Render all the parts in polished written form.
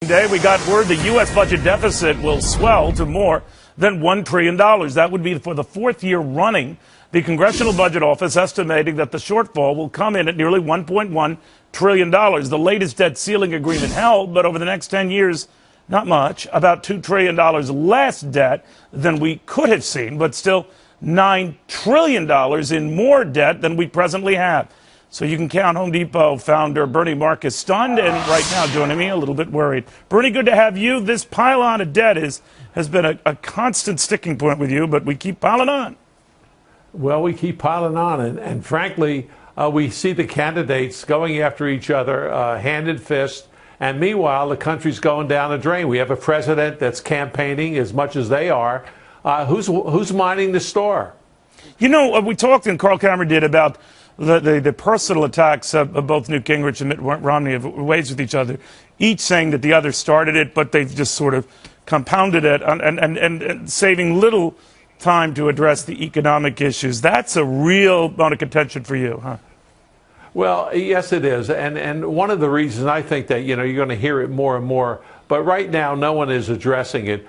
Day, we got word the U.S. budget deficit will swell to more than $1 trillion. That would be for the fourth year running. The Congressional Budget Office estimating that the shortfall will come in at nearly $1.1 trillion. The latest debt ceiling agreement held, but over the next 10 years, not much, about $2 trillion less debt than we could have seen, but still $9 trillion in more debt than we presently have. So you can count Home Depot founder Bernie Marcus stunned and right now joining me a little bit worried. Bernie, good to have you. This pile-on of debt has been a constant sticking point with you, but we keep piling on. Well, we keep piling on, and frankly, we see the candidates going after each other hand in fist, and meanwhile, the country's going down the drain. We have a president that's campaigning as much as they are. Who's minding the store? You know, we talked, and Carl Cameron did, about the personal attacks of both Newt Gingrich and Mitt Romney of ways with each other, each saying that the other started it, but they've just sort of compounded it and saving little time to address the economic issues. That's a real bone of contention for you, huh? Well, yes, it is. And one of the reasons I think that, you're going to hear it more and more, but right now no one is addressing it.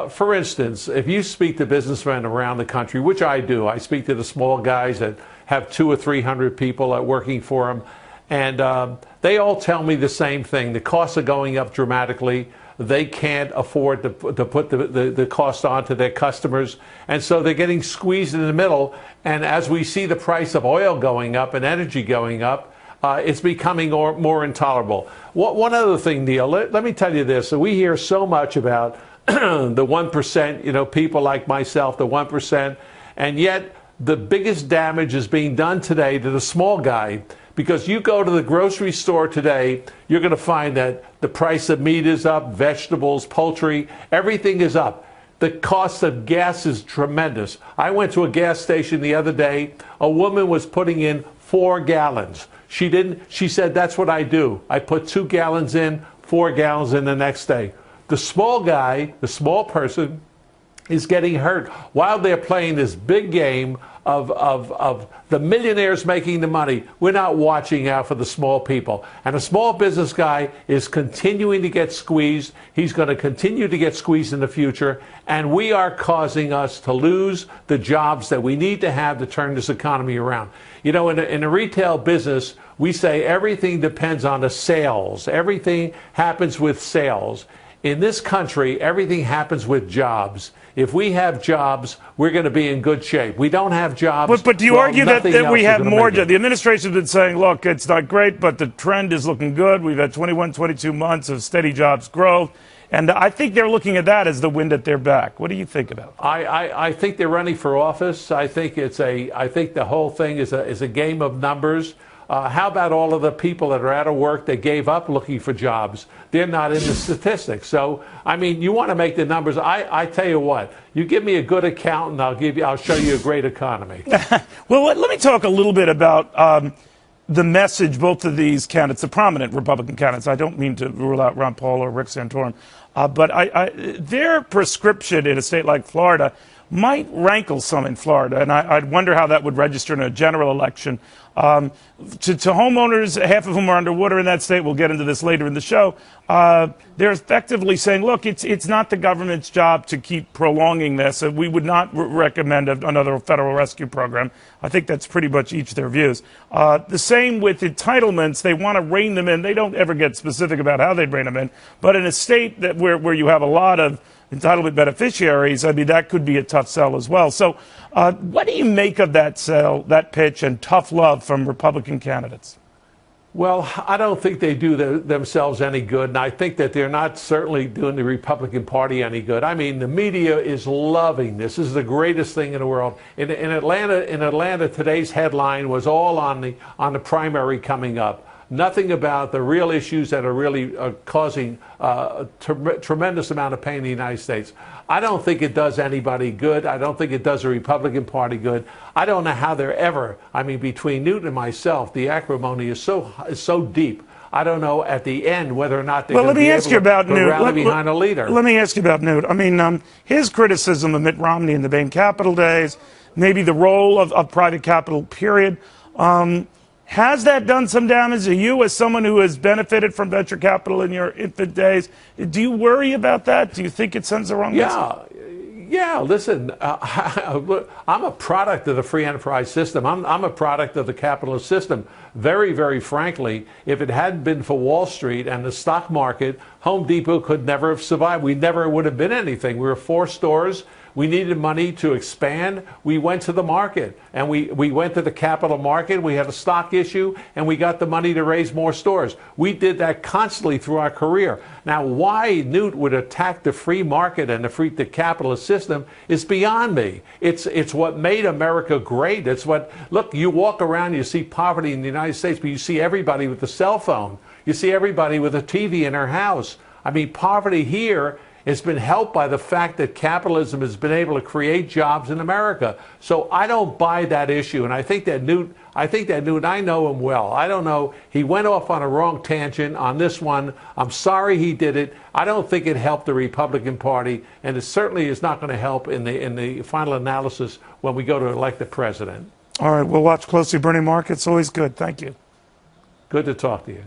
For instance, if you speak to businessmen around the country, which I do, I speak to the small guys that have 200 or 300 people working for them, and they all tell me the same thing. The costs are going up dramatically. They can't afford to put the cost on to their customers, and so they're getting squeezed in the middle. And as we see the price of oil going up and energy going up, it's becoming more intolerable. One other thing, Neil, let me tell you this. We hear so much about the 1%, people like myself, the 1%, and yet the biggest damage is being done today to the small guy, because you go to the grocery store today, you're going to find that the price of meat is up, vegetables, poultry, everything is up. The cost of gas is tremendous. I went to a gas station the other day. A woman was putting in 4 gallons. She said, that's what I do. I put 2 gallons in, 4 gallons in the next day. The small guy, the small person, is getting hurt while they're playing this big game of the millionaires making the money. We're not watching out for the small people. And a small business guy is continuing to get squeezed. He's going to continue to get squeezed in the future. And we are causing us to lose the jobs that we need to have to turn this economy around. In a retail business, we say everything depends on the sales. Everything happens with sales. In this country, everything happens with jobs. If we have jobs, we're going to be in good shape. We don't have jobs. But do you argue that we have more jobs? The administration's been saying, look, it's not great, but the trend is looking good. We've had 21, 22 months of steady jobs growth. And I think they're looking at that as the wind at their back. What do you think about that? I think they're running for office. I think the whole thing is a game of numbers. How about all of the people that are out of work that gave up looking for jobs? They're not in the statistics. So, you want to make the numbers. I tell you what, you give me a good accountant, I'll show you a great economy. Well, let me talk a little bit about the message both of these candidates, the prominent Republican candidates. I don't mean to rule out Ron Paul or Rick Santorum, but their prescription in a state like Florida might rankle some in Florida, and I'd wonder how that would register in a general election. To homeowners, half of whom are underwater in that state, we'll get into this later in the show, they're effectively saying, look, it's not the government's job to keep prolonging this. We would not recommend another federal rescue program. I think that's pretty much each their views. The same with entitlements. They want to rein them in. They don't ever get specific about how they'd rein them in. But in a state where you have a lot of entitlement beneficiaries, that could be a tough sell as well. So what do you make of that sell, that pitch, and tough love from Republican candidates? Well, I don't think they do themselves any good, and I think that they're not certainly doing the Republican Party any good. The media is loving this. This is the greatest thing in the world. In Atlanta, today's headline was all on the primary coming up. Nothing about the real issues that are really causing a tremendous amount of pain in the United States. I don't think it does anybody good. I don't think it does the Republican Party good. I don't know how they're ever, between Newt and myself, the acrimony is so deep. I don't know at the end whether or not they're going to be able to rally behind a leader. Let me ask you about Newt. His criticism of Mitt Romney in the Bain Capital days, maybe the role of private capital, period. Has that done some damage to you as someone who has benefited from venture capital in your infant days? Do you worry about that? Do you think it sends the wrong message? Yeah, listen, I'm a product of the free enterprise system. I'm a product of the capitalist system. Very, very frankly, if it hadn't been for Wall Street and the stock market, Home Depot could never have survived. We never would have been anything. We were 4 stores. We needed money to expand. We went to the market, and we went to the capital market. We had a stock issue, and we got the money to raise more stores. We did that constantly through our career. Now, why Newt would attack the free market and the capitalist system is beyond me. It's what made America great. It's what, look, you walk around, you see poverty in the United States, but you see everybody with a cell phone. You see everybody with a TV in their house. I mean, poverty here has been helped by the fact that capitalism has been able to create jobs in America. So I don't buy that issue, and I think that Newt, I know him well. I don't know, he went off on a wrong tangent on this one. I'm sorry he did it. I don't think it helped the Republican Party, and it certainly is not going to help in the final analysis when we go to elect the president. All right, we'll watch closely. Bernie Mark, it's always good. Thank you. Good to talk to you.